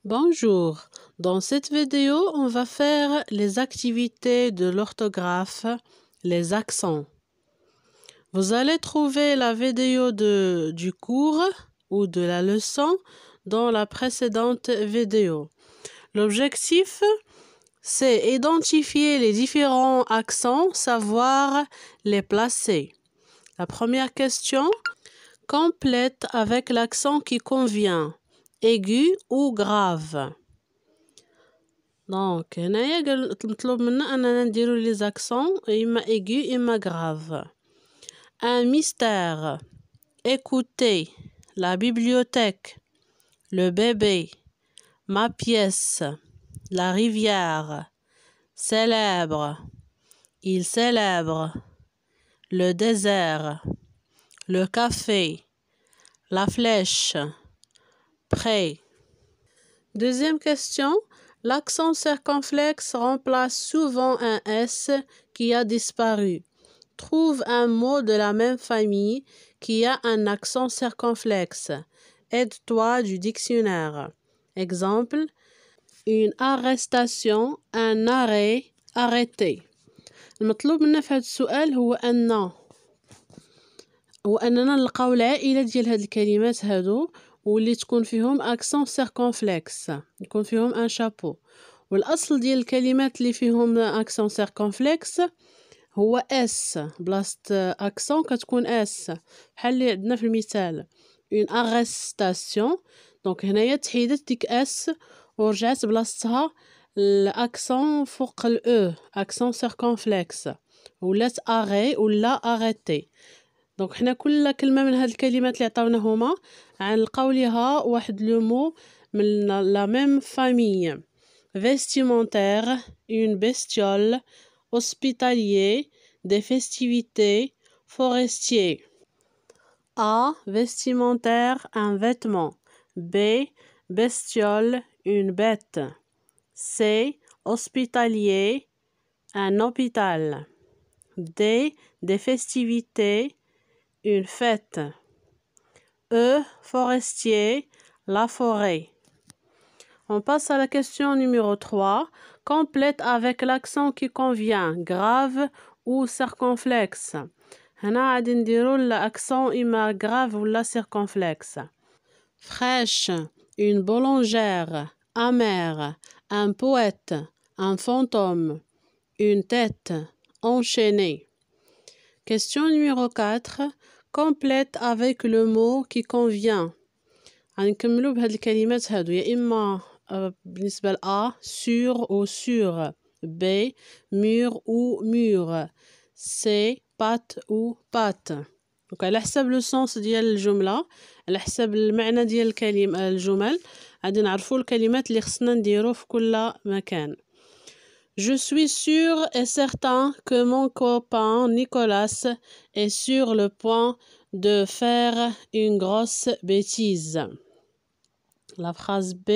Bonjour, dans cette vidéo, on va faire les activités de l'orthographe, les accents. Vous allez trouver la vidéo du cours ou de la leçon dans la précédente vidéo. L'objectif, c'est identifier les différents accents, savoir les placer. La première question, complète avec l'accent qui convient. Aigu ou grave. Donc هنايا مطلوب منا أننا نديرو les accents إما aigu إما grave. Un mystère. Écoutez. La bibliothèque. Le bébé. Ma pièce. La rivière. Célèbre. Il célèbre. Le désert. Le café. La flèche. Prêt. Deuxième question, l'accent circonflexe remplace souvent un S qui a disparu. Trouve un mot de la même famille qui a un accent circonflexe. Aide-toi du dictionnaire. Exemple, une arrestation, un arrêt, arrêté. المطلوب منا في هذا السؤال هو أننا نلقاو العائلة ديال هاد الكلمات هادو واللي تكون فيهم اكسون سيركونفلكس يكون فيهم ان شابو والاصل ديال الكلمات اللي فيهم اكسون سيركونفلكس هو اس بلاصه اكسون كتكون اس بحال اللي عندنا في المثال اون ارستاسيون دونك هنايا تحيدت ديك اس ورجعت بلاصتها الاكسون فوق الاو اكسون سيركونفلكس ولات اغي ولا اغيتي. دونك حنا كل كلمه من هاد الكلمات اللي عطاوناهما غنلقاو ليها واحد لو مو من لا ميم فامille. Vestimentaire, une bestiole, hospitalier, des festivités, forestier. A. Vestimentaire, un vêtement. B. Bestiole, une bête. C. Hospitalier, un hôpital. D. Des festivités, une fête. E. Forestier, la forêt. On passe à la question numéro 3. Complète avec l'accent qui convient, grave ou circonflexe. هنا غادي نديرو l'accent إما grave ولا circonflexe. Fraîche, une boulangère, amère, un poète, un fantôme, une tête, enchaînée. Question numéro 4. Complète avec le mot qui convient. غنكملو بهاد الكلمات هادو يا إما بالنسبة لأ sur ou sur. B. mur ou mur. C. pâte ou pâte. دونك على حسب لو سونس ديال الجملة على حسب المعنى ديال الجمل غادي نعرفو الكلمات اللي خصنا نديرو في كل مكان. Je suis sûr et certain que mon copain Nicolas est sur le point de faire une grosse bêtise. La phrase B.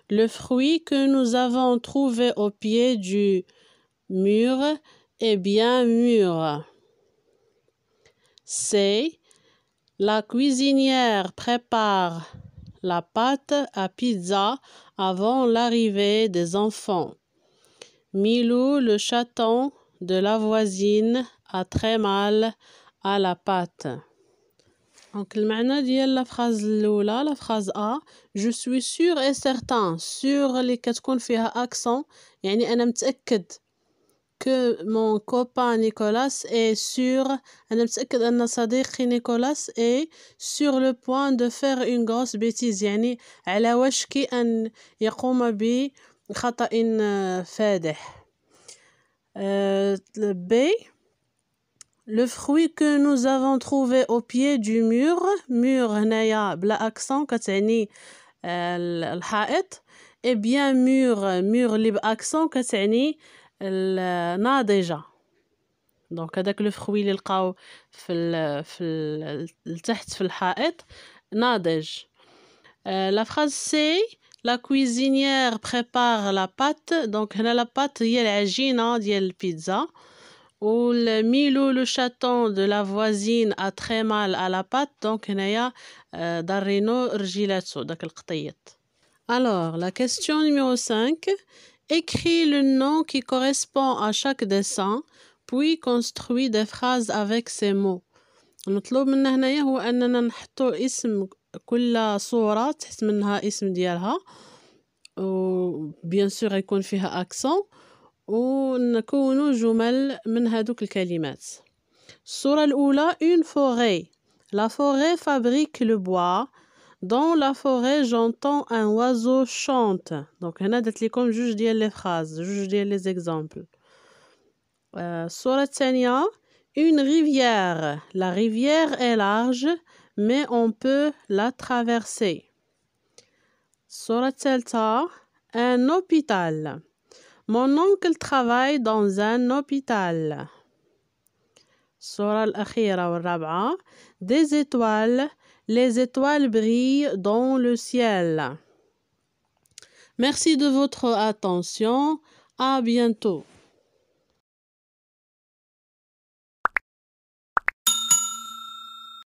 Le fruit que nous avons trouvé au pied du mur est bien mûr. C. La cuisinière prépare la pâte à pizza avant l'arrivée des enfants. Milou, le chaton de la voisine, a très mal à la pâte. Donc المعنى ديال la phrase الأولى la phrase A. Je suis sûr et certain. Sûr اللي كتكون فيها accent يعني أنا متأكد. Que mon copain Nicolas est sûr. أنا متأكد أن صديقي نيكولاس est sur le point de faire une grosse bêtise يعني على وشك أن يقوم بخطأ فادح. B. Le fruit que nous avons trouvé au pied du mur. mur هنايا بلا accent كتعني الحائط. et bien mûr اللي بأكسون كتعني ناضجة. دونك هذاك لو فروي اللي لقاو لتحت في الحائط ناضج. La phrase C. La cuisinière prépare la pâte. Donc هنا la pâte هي العجينة ديال البيتزا. Milou le chaton de la voisine a très mal à la pâte. Donc هنايا ضرينو رجيلاتو داك القطيط. Alors, la question numéro 5. Écris le nom qui correspond à chaque dessin, puis construis des phrases avec ces mots. المطلوب منا هنايا هو أننا نحطو اسم كل صورة تحت منها اسم ديالها وبيان سور يكون فيها أكسون ونكونوا جمل من هادوك الكلمات. الصورة الأولى une forêt. La forêt fabrique le bois. Dans la forêt j'entends un oiseau chante. Donc هنا درت لكم جوج ديال لي فراز جوج ديال لي زيكزامبل. الصورة الثانية une rivière. La rivière est large mais on peut la traverser. الصورة الثالثة un hôpital. Mon oncle travaille dans un hôpital. الصورة الأخيرة والرابعة des étoiles. Les étoiles brillent dans le ciel. Merci de votre attention. À bientôt.